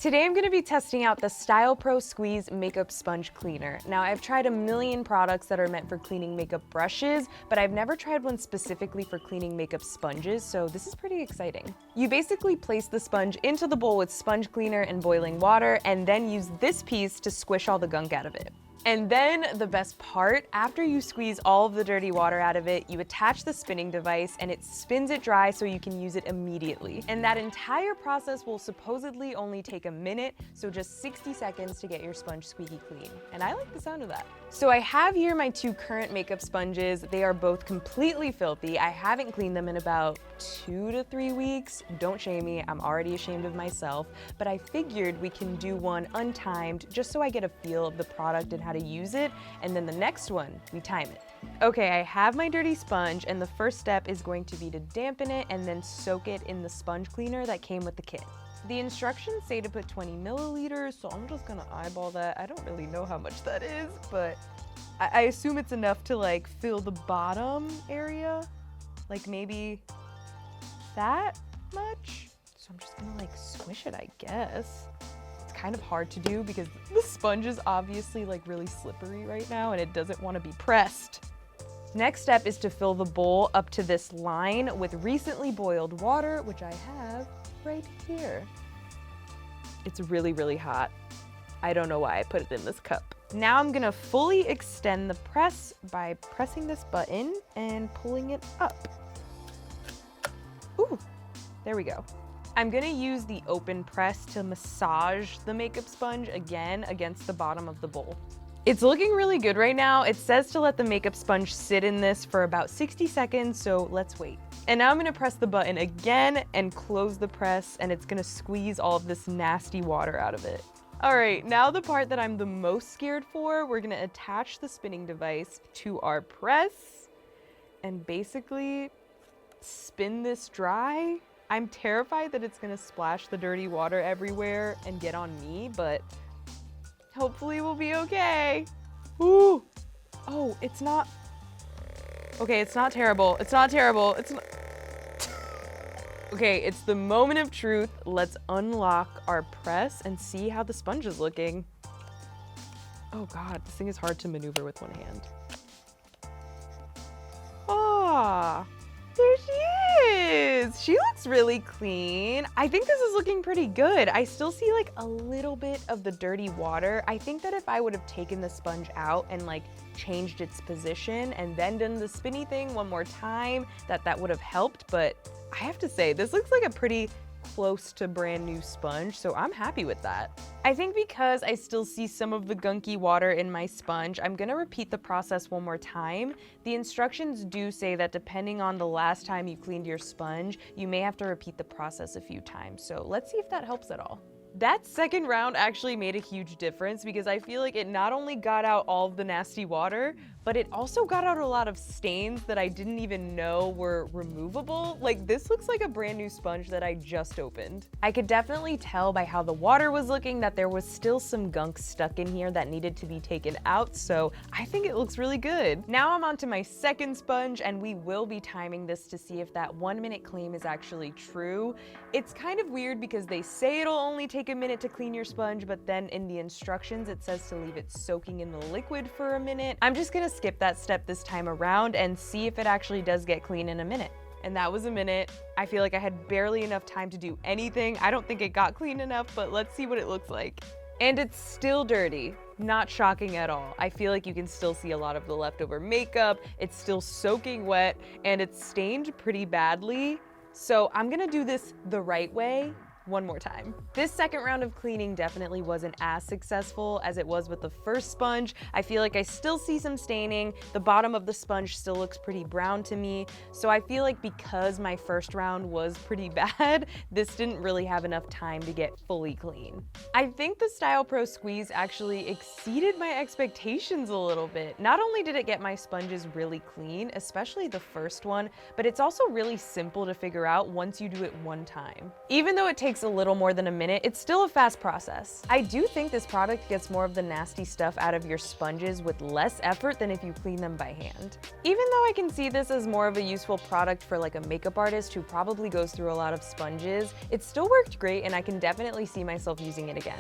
Today I'm going to be testing out the StylPro Squeeze Makeup Sponge Cleaner. Now I've tried a million products that are meant for cleaning makeup brushes, but I've never tried one specifically for cleaning makeup sponges, so this is pretty exciting. You basically place the sponge into the bowl with sponge cleaner and boiling water, and then use this piece to squish all the gunk out of it. And then the best part, after you squeeze all of the dirty water out of it, you attach the spinning device and it spins it dry so you can use it immediately. And that entire process will supposedly only take a minute, so just 60 seconds to get your sponge squeaky clean. And I like the sound of that. So I have here my two current makeup sponges. They are both completely filthy. I haven't cleaned them in about 2 to 3 weeks. Don't shame me, I'm already ashamed of myself. But I figured we can do one untimed just so I get a feel of the product and how to use it, and then the next one, we time it. Okay, I have my dirty sponge, and the first step is going to be to dampen it and then soak it in the sponge cleaner that came with the kit. The instructions say to put 20 milliliters, so I'm just gonna eyeball that. I don't really know how much that is, but I assume it's enough to like fill the bottom area, like maybe that much. So I'm just gonna like squish it, I guess. Kind of hard to do because the sponge is obviously like really slippery right now and it doesn't want to be pressed. Next step is to fill the bowl up to this line with recently boiled water, which I have right here. It's really, really hot. I don't know why I put it in this cup. Now I'm gonna fully extend the press by pressing this button and pulling it up. Ooh, there we go. I'm gonna use the open press to massage the makeup sponge again against the bottom of the bowl. It's looking really good right now. It says to let the makeup sponge sit in this for about 60 seconds, so let's wait. And now I'm gonna press the button again and close the press, and it's gonna squeeze all of this nasty water out of it. All right, now the part that I'm the most scared for, we're gonna attach the spinning device to our press and basically spin this dry. I'm terrified that it's gonna splash the dirty water everywhere and get on me, but hopefully we'll be okay. Ooh. Oh, it's not. Okay, it's not terrible. It's not terrible. It's not. Okay, it's the moment of truth. Let's unlock our press and see how the sponge is looking. Oh God, this thing is hard to maneuver with one hand. Ah. There she is! She looks really clean. I think this is looking pretty good. I still see like a little bit of the dirty water. I think that if I would have taken the sponge out and like changed its position and then done the spinny thing one more time, that would have helped. But I have to say, this looks like a pretty close to brand new sponge, so I'm happy with that. I think because I still see some of the gunky water in my sponge, I'm gonna repeat the process one more time. The instructions do say that depending on the last time you cleaned your sponge, you may have to repeat the process a few times, so let's see if that helps at all. That second round actually made a huge difference because I feel like it not only got out all of the nasty water, but it also got out a lot of stains that I didn't even know were removable. Like, this looks like a brand new sponge that I just opened. I could definitely tell by how the water was looking that there was still some gunk stuck in here that needed to be taken out, so I think it looks really good. Now I'm on to my second sponge, and we will be timing this to see if that 1 minute claim is actually true. It's kind of weird because they say it'll only take a minute to clean your sponge, but then in the instructions it says to leave it soaking in the liquid for a minute. I'm just gonna skip that step this time around and see if it actually does get clean in a minute. And that was a minute. I feel like I had barely enough time to do anything. I don't think it got clean enough, but let's see what it looks like. And it's still dirty. Not shocking at all. I feel like you can still see a lot of the leftover makeup. It's still soaking wet, and it's stained pretty badly. So I'm gonna do this the right way one more time. This second round of cleaning definitely wasn't as successful as it was with the first sponge. I feel like I still see some staining. The bottom of the sponge still looks pretty brown to me. So I feel like because my first round was pretty bad, this didn't really have enough time to get fully clean. I think the StylPro Squeeze actually exceeded my expectations a little bit. Not only did it get my sponges really clean, especially the first one, but it's also really simple to figure out once you do it one time. Even though it takes takes a little more than a minute, it's still a fast process. I do think this product gets more of the nasty stuff out of your sponges with less effort than if you clean them by hand. Even though I can see this as more of a useful product for like a makeup artist who probably goes through a lot of sponges, it still worked great and I can definitely see myself using it again.